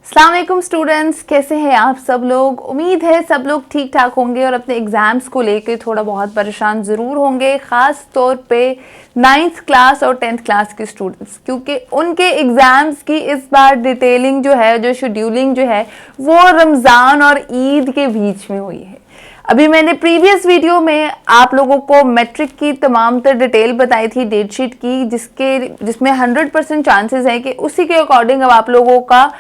अस्सलाम वालेकुम स्टूडेंट्स, कैसे हैं आप सब लोग। उम्मीद है सब लोग ठीक ठाक होंगे और अपने एग्ज़ाम्स को लेकर थोड़ा बहुत परेशान ज़रूर होंगे, ख़ास तौर पे 9th क्लास और 10th क्लास के स्टूडेंट्स, क्योंकि उनके एग्ज़ाम्स की इस बार डिटेलिंग जो है, जो शेड्यूलिंग जो है, वो रमज़ान और ईद के बीच में हुई है। अभी मैंने प्रीवियस वीडियो में आप लोगों को मैट्रिक की तमाम तर डिटेल बताई थी डेटशीट की, जिसमें 100% चांसेस हैं कि उसी के अकॉर्डिंग अब आप लोगों का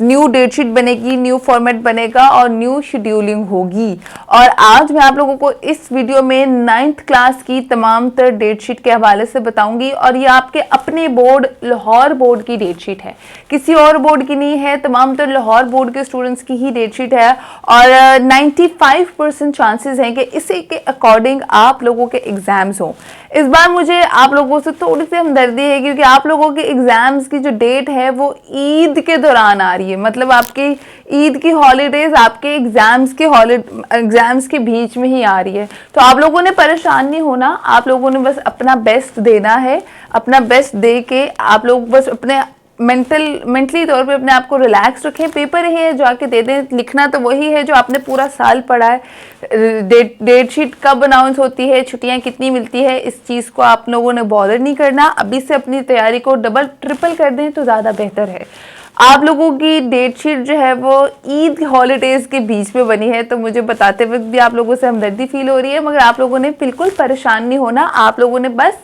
न्यू डेटशीट बनेगी, न्यू फॉर्मेट बनेगा और न्यू शेड्यूलिंग होगी। और आज मैं आप लोगों को इस वीडियो में 9th क्लास की तमाम तर डेटशीट के हवाले से बताऊंगी। और ये आपके अपने बोर्ड लाहौर बोर्ड की डेटशीट है, किसी और बोर्ड की नहीं है, तमाम तर लाहौर बोर्ड के स्टूडेंट्स की ही डेटशीट है। और 95% चांसेस हैं कि इसी के अकॉर्डिंग आप लोगों के एग्जाम्स हों। इस बार मुझे आप लोगों से थोड़ी सी हमदर्दी है, क्योंकि आप लोगों के एग्जाम्स की जो डेट है वो ईद के दौरान आ रही है। मतलब आपकी ईद की हॉलीडेज आपके एग्जाम्स के बीच में ही आ रही है। तो आप लोगों ने परेशान नहीं होना, आप लोगों ने बस अपना बेस्ट देना है। अपना बेस्ट दे के आप लोग बस अपने मेंटली तौर पे अपने आप को रिलैक्स रखें। पेपर ही है जो आके दे दें, लिखना तो वही है जो आपने पूरा साल पढ़ा है। डेट शीट कब अनाउंस होती है, छुट्टियां कितनी मिलती है, इस चीज़ को आप लोगों ने बॉदर नहीं करना। अभी से अपनी तैयारी को डबल ट्रिपल कर दें तो ज़्यादा बेहतर है। आप लोगों की डेट शीट जो है वो ईद हॉलीडेज के बीच में बनी है, तो मुझे बताते वक्त भी आप लोगों से हमदर्दी फील हो रही है, मगर आप लोगों ने बिल्कुल परेशान नहीं होना। आप लोगों ने बस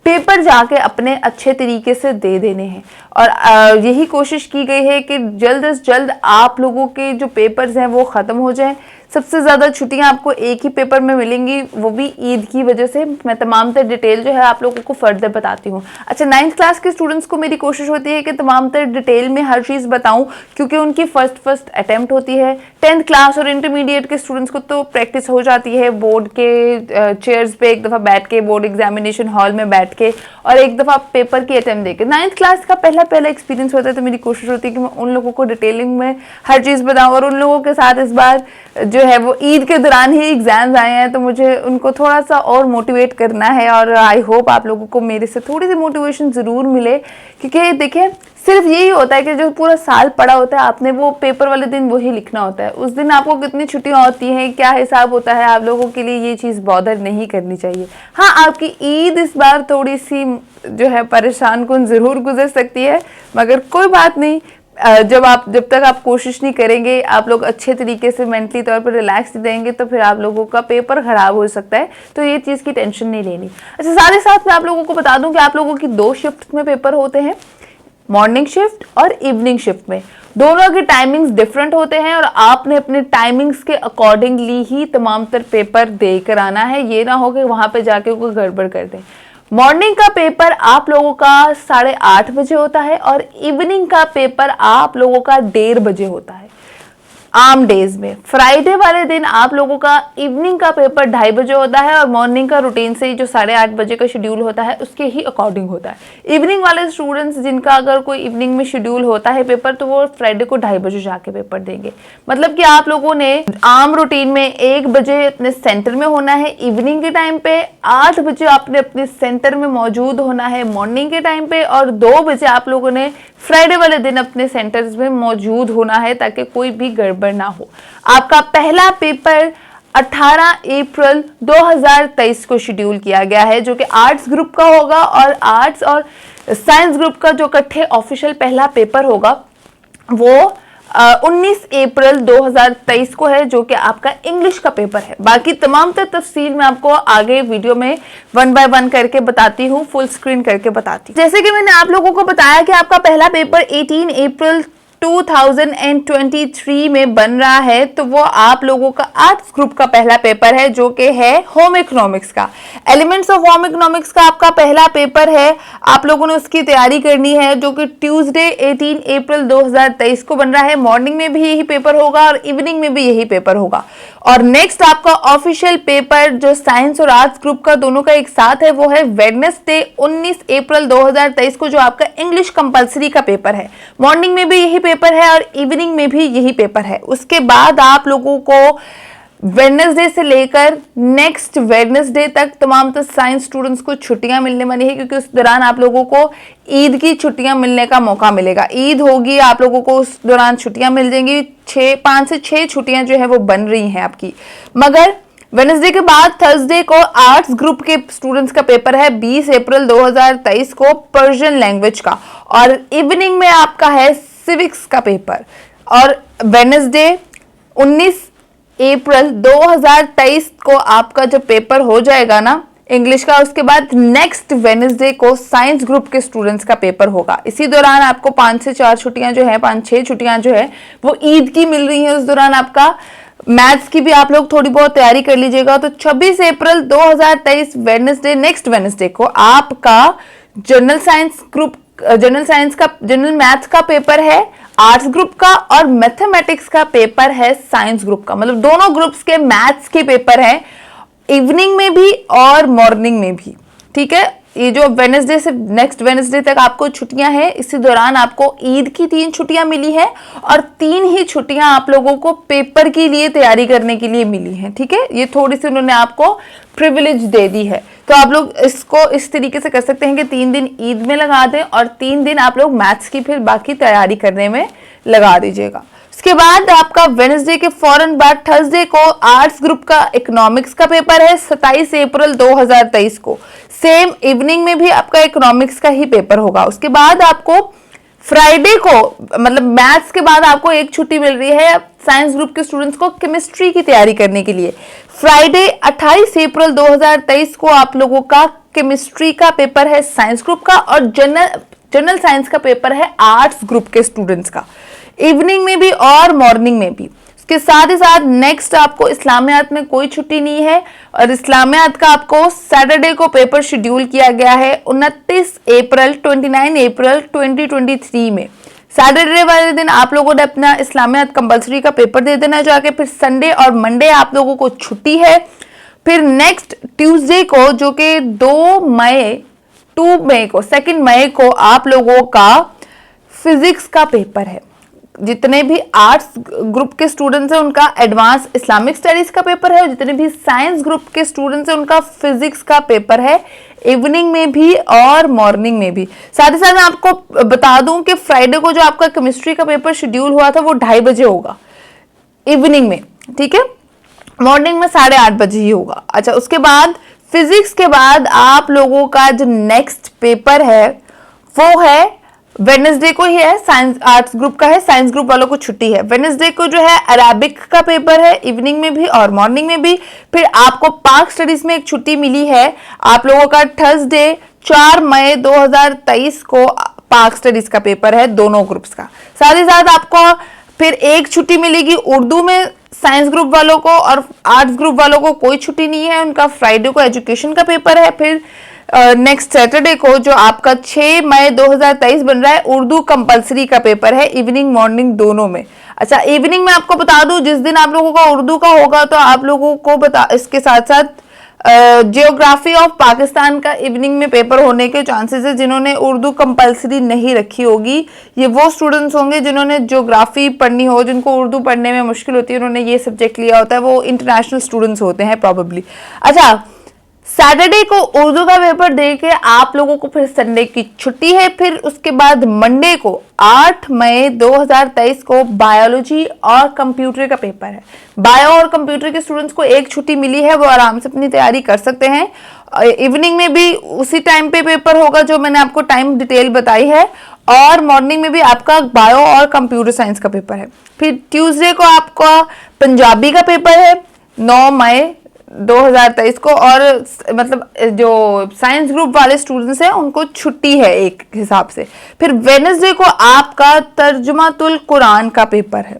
पेपर जाके अपने अच्छे तरीके से दे देने हैं। और यही कोशिश की गई है कि जल्द से जल्द आप लोगों के जो पेपर्स हैं वो ख़त्म हो जाएं। सबसे ज़्यादा छुट्टियां आपको एक ही पेपर में मिलेंगी, वो भी ईद की वजह से। मैं तमाम तर डिटेल जो है आप लोगों को फर्दर बताती हूँ। अच्छा, 9th क्लास के स्टूडेंट्स को मेरी कोशिश होती है कि तमाम तर डिटेल में हर चीज़ बताऊँ, क्योंकि उनकी फर्स्ट अटैम्प्ट होती है। 10th क्लास और इंटरमीडिएट के स्टूडेंट्स को तो प्रैक्टिस हो जाती है बोर्ड के चेयर्स पे एक दफ़ा बैठ के, बोर्ड एग्जामिनेशन हॉल में बैठ के, और एक दफ़ा पेपर की अटैम्प्ट देके। 9th क्लास का पहला एक्सपीरियंस होता है, तो मेरी कोशिश होती है कि मैं उन लोगों को डिटेलिंग में हर चीज़ बताऊँ। और उन लोगों के साथ इस बार जो है वो ईद के दौरान ही एग्जाम्स आए हैं, तो मुझे उनको थोड़ा सा और मोटिवेट करना है। और आई होप आप लोगों को मेरे से थोड़ी सी मोटिवेशन ज़रूर मिले, क्योंकि देखिए सिर्फ यही होता है कि जो पूरा साल पढ़ा होता है आपने, वो पेपर वाले दिन वही लिखना होता है। उस दिन आपको कितनी छुट्टियां होती हैं, क्या हिसाब होता है, आप लोगों के लिए ये चीज़ बॉदर नहीं करनी चाहिए। हाँ, आपकी ईद इस बार थोड़ी सी जो है परेशान कुन ज़रूर गुजर सकती है, मगर कोई बात नहीं। जब तक आप कोशिश नहीं करेंगे, आप लोग अच्छे तरीके से मेंटली तौर पर रिलैक्स देंगे, तो फिर आप लोगों का पेपर ख़राब हो सकता है। तो ये चीज़ की टेंशन नहीं लेनी। अच्छा, साथ ही साथ मैं आप लोगों को बता दूं कि आप लोगों की 2 शिफ्ट में पेपर होते हैं, मॉर्निंग शिफ्ट और इवनिंग शिफ्ट में। दोनों के टाइमिंग्स डिफरेंट होते हैं और आपने अपने टाइमिंग्स के अकॉर्डिंगली ही तमाम तर पेपर दे कर आना है। ये ना हो कि वहाँ पे जाके कोई गड़बड़ कर दे। मॉर्निंग का पेपर आप लोगों का 8:30 बजे होता है और इवनिंग का पेपर आप लोगों का 1:30 बजे होता है। आम डेज में फ्राइडे वाले दिन आप लोगों का इवनिंग का पेपर 2:30 बजे होता है और मॉर्निंग का रूटीन से ही जो 8:30 बजे का शेड्यूल होता है उसके ही अकॉर्डिंग होता है। इवनिंग वाले स्टूडेंट्स जिनका अगर कोई इवनिंग में शेड्यूल होता है पेपर, तो वो फ्राइडे को 2:30 बजे जाके पेपर देंगे। मतलब कि आप लोगों ने आम रूटीन में 1 बजे अपने सेंटर में होना है इवनिंग के टाइम पे, 8 बजे आपने अपने सेंटर में मौजूद होना है मॉर्निंग के टाइम पे, और 2 बजे आप लोगों ने फ्राइडे वाले दिन अपने सेंटर्स में मौजूद होना है, ताकि कोई भी गड़बड़ ना हो। आपका पहला पेपर 18 अप्रैल 2023 को शेड्यूल किया गया है, जो कि आर्ट्स ग्रुप का होगा। और आर्ट्स और साइंस ग्रुप का जो इकट्ठे ऑफिशियल पहला पेपर होगा वो 19 अप्रैल 2023 को है, जो कि आपका इंग्लिश का पेपर है। बाकी तमाम तफसील मैं आपको आगे वीडियो में 1 बाय 1 करके बताती हूँ, फुल स्क्रीन करके बताती हूँ। जैसे कि मैंने आप लोगों को बताया कि आपका पहला पेपर 18 अप्रैल 2023 में बन रहा है, तो वो आप लोगों का आर्ट्स ग्रुप का पहला पेपर है, जो कि है होम इकोनॉमिक्स का। एलिमेंट्स ऑफ होम इकोनॉमिक्स का आपका पहला पेपर है, आप लोगों ने उसकी तैयारी करनी है, जो कि ट्यूसडे 18 अप्रैल 2023 को बन रहा है। मॉर्निंग में भी यही पेपर होगा और इवनिंग में भी यही पेपर होगा। और नेक्स्ट आपका ऑफिशियल पेपर जो साइंस और आर्ट्स ग्रुप का दोनों का एक साथ है, वो है वेडनेसडे 19 अप्रैल 2023 को, जो आपका इंग्लिश कंपलसरी का पेपर है। मॉर्निंग में भी यही पेपर है और इवनिंग में भी यही पेपर है। उसके बाद आप लोगों को वेडनेसडे से लेकर नेक्स्ट वेडनेसडे तक तमाम साइंस स्टूडेंट्स को छुट्टियां मिलने वाली है, क्योंकि उस दौरान आप लोगों को ईद की छुट्टियां मिलने का मौका मिलेगा। ईद होगी, आप लोगों को उस दौरान छुट्टियां मिल जाएंगी। 5 से 6 छुट्टियां जो है वो बन रही हैं आपकी। मगर वेडनेसडे के बाद थर्सडे को आर्ट्स ग्रुप के स्टूडेंट्स का पेपर है 20 अप्रैल 2023 को पर्शियन लैंग्वेज का, और इवनिंग में आपका है सिविक्स का पेपर। और वेडनेसडे 19 अप्रैल 2023 को आपका जब पेपर हो जाएगा ना इंग्लिश का, उसके बाद नेक्स्ट वेडनेसडे को साइंस ग्रुप के स्टूडेंट्स का पेपर होगा। इसी दौरान आपको 5 से 4 छुट्टियां जो है, 5-6 छुट्टियां जो है वो ईद की मिल रही है। उस दौरान आपका मैथ्स की भी आप लोग थोड़ी बहुत तैयारी कर लीजिएगा। तो 26 अप्रैल 2023 वेडनेसडे, नेक्स्ट वेडनेसडे को आपका जनरल मैथ्स का पेपर है आर्ट्स ग्रुप का, और मैथमेटिक्स का पेपर है साइंस ग्रुप का। मतलब दोनों ग्रुप्स के मैथ्स के पेपर हैं इवनिंग में भी और मॉर्निंग में भी। ठीक है, ये जो वेडनेसडे से नेक्स्ट वेडनेसडे तक आपको छुट्टियां हैं, इसी दौरान आपको ईद की 3 छुट्टियां मिली है, और 3 ही छुट्टियां आप लोगों को पेपर के लिए तैयारी करने के लिए मिली हैं। ठीक है, ये थोड़ी सी उन्होंने आपको प्रिविलेज दे दी है। तो आप लोग इसको इस तरीके से कर सकते हैं कि 3 दिन ईद में लगा दें और 3 दिन आप लोग मैथ्स की फिर बाकी तैयारी करने में लगा दीजिएगा। उसके बाद आपका वेडनेसडे के फौरन बाद थर्सडे को आर्ट्स ग्रुप का इकोनॉमिक्स का पेपर है 27 अप्रैल 2023 को। सेम इवनिंग में भी आपका इकोनॉमिक्स का ही पेपर होगा। उसके बाद आपको फ्राइडे को, मतलब मैथ्स के बाद आपको एक छुट्टी मिल रही है साइंस ग्रुप के स्टूडेंट्स को केमिस्ट्री की तैयारी करने के लिए। फ्राइडे 28 अप्रैल 2023 को आप लोगों का केमिस्ट्री का पेपर है साइंस ग्रुप का, और जनरल साइंस का पेपर है आर्ट्स ग्रुप के स्टूडेंट्स का, इवनिंग में भी और मॉर्निंग में भी। इसके साथ ही साथ नेक्स्ट आपको इस्लामियात में कोई छुट्टी नहीं है, और इस्लामियात का आपको सैटरडे को पेपर शेड्यूल किया गया है 29 अप्रैल 2023 में। सैटरडे वाले दिन आप लोगों ने अपना इस्लामियात कंपलसरी का पेपर दे देना जाके। फिर संडे और मंडे आप लोगों को छुट्टी है। फिर नेक्स्ट ट्यूसडे को, जो कि 2 मई को आप लोगों का फिजिक्स का पेपर है। जितने भी आर्ट्स ग्रुप के स्टूडेंट्स हैं उनका एडवांस इस्लामिक स्टडीज का पेपर है, और जितने भी साइंस ग्रुप के स्टूडेंट्स हैं उनका फिजिक्स का पेपर है इवनिंग में भी और मॉर्निंग में भी। साथ ही साथ मैं आपको बता दूं कि फ्राइडे को जो आपका केमिस्ट्री का पेपर शेड्यूल हुआ था वो 2:30 बजे होगा इवनिंग में। ठीक है, मॉर्निंग में 8:30 बजे ही होगा। अच्छा, उसके बाद फिजिक्स के बाद आप लोगों का जो नेक्स्ट पेपर है वो है वेडनेसडे को ही है, साइंस आर्ट्स ग्रुप का है, साइंस ग्रुप वालों को छुट्टी है। वेडनेसडे को जो है अरेबिक का पेपर है इवनिंग में भी और मॉर्निंग में भी। फिर आपको पाक स्टडीज में एक छुट्टी मिली है आप लोगों का थर्सडे 4 मई 2023 को पाक स्टडीज का पेपर है दोनों ग्रुप्स का। साथ ही साथ आपको फिर एक छुट्टी मिलेगी उर्दू में साइंस ग्रुप वालों को, और आर्ट्स ग्रुप वालों को कोई छुट्टी नहीं है, उनका फ्राइडे को एजुकेशन का पेपर है। फिर नेक्स्ट सैटरडे को जो आपका 6 मई 2023 बन रहा है उर्दू कंपलसरी का पेपर है इवनिंग मॉर्निंग दोनों में। अच्छा, इवनिंग में आपको बता दूं जिस दिन आप लोगों का उर्दू का होगा तो आप लोगों को इसके साथ साथ जियोग्राफी ऑफ पाकिस्तान का इवनिंग में पेपर होने के चांसेस है। जिन्होंने उर्दू कंपलसरी नहीं रखी होगी ये वो स्टूडेंट्स होंगे जिन्होंने जियोग्राफी पढ़नी हो, जिनको उर्दू पढ़ने में मुश्किल होती है, उन्होंने ये सब्जेक्ट लिया होता है, वो इंटरनेशनल स्टूडेंट्स होते हैं प्रॉबेबली। अच्छा, सैटरडे को उर्दू का पेपर दे के आप लोगों को फिर संडे की छुट्टी है। फिर उसके बाद मंडे को 8 मई 2023 को बायोलॉजी और कंप्यूटर का पेपर है। बायो और कंप्यूटर के स्टूडेंट्स को एक छुट्टी मिली है, वो आराम से अपनी तैयारी कर सकते हैं। इवनिंग में भी उसी टाइम पे पेपर होगा जो मैंने आपको टाइम डिटेल बताई है, और मॉर्निंग में भी आपका बायो और कंप्यूटर साइंस का पेपर है। फिर ट्यूसडे को आपका पंजाबी का पेपर है 9 मई 2023 को, और मतलब जो साइंस ग्रुप वाले स्टूडेंट्स हैं उनको छुट्टी है एक हिसाब से। फिर वेडनेसडे को आपका तर्जुमातुल कुरान का पेपर है।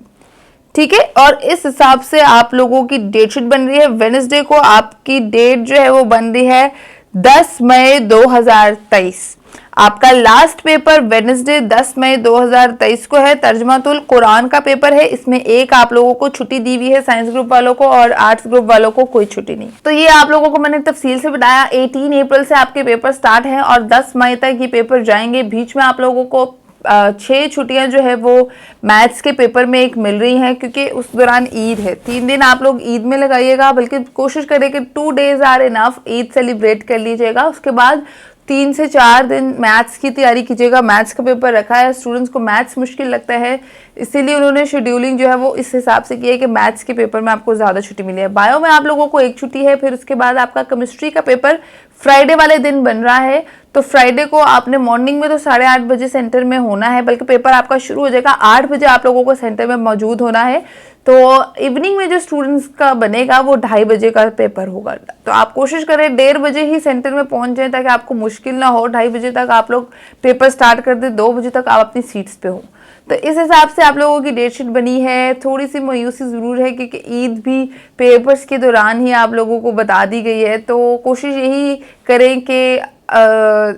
ठीक है, और इस हिसाब से आप लोगों की डेट शीट बन रही है। वेडनेसडे को आपकी डेट जो है वो बन रही है 10 मई 2023। आपका लास्ट पेपर वेडनेसडे 10 मई 2023 को है, तर्जुमातुल कुरान का पेपर है। इसमें एक आप लोगों को छुट्टी दी हुई है साइंस ग्रुप वालों को, और आर्ट्स ग्रुप वालों को कोई छुट्टी नहीं। तो ये आप लोगों को मैंने तफसील से बताया। 18 अप्रैल से आपके पेपर स्टार्ट हैं और 10 मई तक ये पेपर जाएंगे। बीच में आप लोगों को 6 छुट्टियां जो है वो मैथ्स के पेपर में एक मिल रही हैं, क्योंकि उस दौरान ईद है। 3 दिन आप लोग ईद में लगाइएगा, बल्कि कोशिश करें कि 2 days are enough, Eid celebrate कर लीजिएगा। उसके बाद 3 से 4 दिन मैथ्स की तैयारी कीजिएगा। मैथ्स का पेपर रखा है, स्टूडेंट्स को मैथ्स मुश्किल लगता है, इसीलिए उन्होंने शेड्यूलिंग जो है वो इस हिसाब से की है कि मैथ्स के पेपर में आपको ज़्यादा छुट्टी मिली है। बायो में आप लोगों को 1 छुट्टी है, फिर उसके बाद आपका केमिस्ट्री का पेपर फ्राइडे वाले दिन बन रहा है। तो फ्राइडे को आपने मॉर्निंग में तो 8:30 बजे सेंटर में होना है, बल्कि पेपर आपका शुरू हो जाएगा 8 बजे, आप लोगों को सेंटर में मौजूद होना है। तो इवनिंग में जो स्टूडेंट्स का बनेगा वो 2:30 बजे का पेपर होगा। तो आप कोशिश करें 1:30 बजे ही सेंटर में पहुंच जाएं, ताकि आपको मुश्किल ना हो। 2:30 बजे तक आप लोग पेपर स्टार्ट कर दें, 2 बजे तक आप अपनी सीट्स पे हो। तो इस हिसाब से आप लोगों की डेट शीट बनी है। थोड़ी सी मायूसी ज़रूर है, क्योंकि ईद भी पेपर्स के दौरान ही आप लोगों को बता दी गई है। तो कोशिश यही करें कि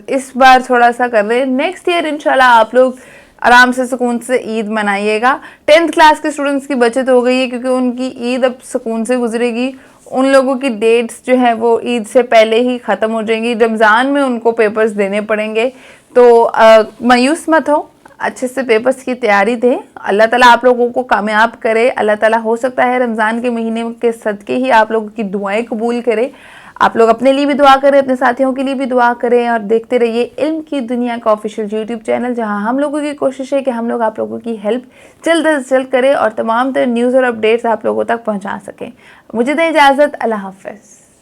इस बार थोड़ा सा कर रहे हैं। नेक्स्ट ईयर इंशाल्लाह आप लोग आराम से सुकून से ईद मनाइएगा। 10th क्लास के स्टूडेंट्स की बचत हो गई है, क्योंकि उनकी ईद अब सुकून से गुजरेगी। उन लोगों की डेट्स जो है वो ईद से पहले ही ख़त्म हो जाएंगी। रमज़ान में उनको पेपर्स देने पड़ेंगे। तो मायूस मत हो, अच्छे से पेपर्स की तैयारी दें। अल्लाह ताला आप लोगों को कामयाब करे। अल्लाह ताला हो सकता है रमज़ान के महीने के सदक़े ही आप लोगों की दुआएं कबूल करे। आप लोग अपने लिए भी दुआ करें, अपने साथियों के लिए भी दुआ करें, और देखते रहिए इल्म की दुनिया का ऑफिशियल यूट्यूब चैनल, जहां हम लोगों की कोशिश है कि हम लोग आप लोगों की हेल्प जल्द से जल्द करें और तमाम तरह न्यूज़ और अपडेट्स आप लोगों तक पहुंचा सकें। मुझे दें इजाज़त, अल्लाह हाफ़िज़।